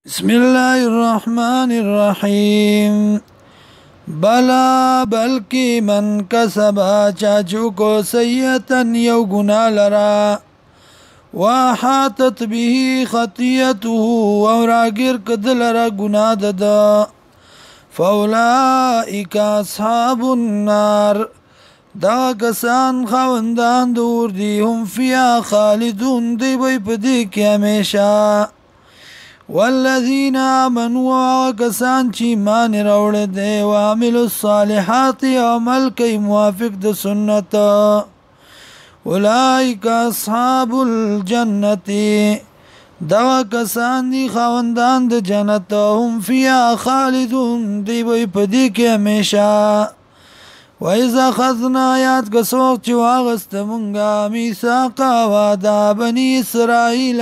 بسم الله الرحمن الرحیم بلا بلکی من کسبا چاچو کو سیئتن یو گناه لرا واحاتت به خطیته وراگیر کدلرا گناه ددا فاولائک اصحاب النار دا کسان خوندان دور دی هم فیا خالدون دی بی پدی کی ہمیشہ والذین آمنوا کسان چی مان روڑ دے وعملوا الصالحات عمل کئی موافق د سنت اولئک اصحاب الجنت دا کسان دی خواندان د جنت هم فیا خالدون دی بی پدی کی ہمیشہ وَإِذَا خَذْنَا آیات کسوک چی واغست منگا میثاقا وعدا بنی اسرائیل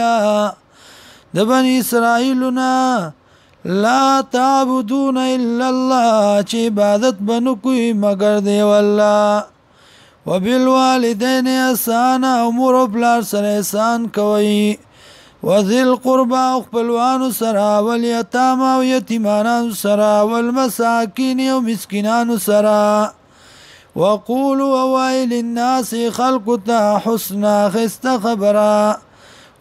د بنی اسرائیلنا لا تعبدون الا الله چې عبادت بنو کوي مگر دی والله وبالوالدین احسانا امور بلار سره احسان کوي وذل قربا خپلوان سره والیتاما او یتیمانان سره والمساکین او مسکینان سره وقولوا اوائل الناس خلقتا حسنا خست خبرا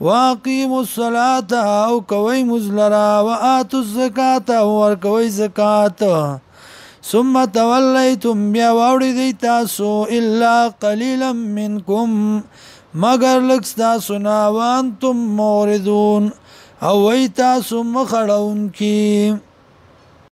واقیموا الصلاة او کوي مزلرا وآتوا الزکاة ور کوي زکات ثم تولیتم بیا واوړی دی تاسو الا قلیلا منکم مگر لږ تاسو نه وانتم موردون او وی تاسو مخړون کی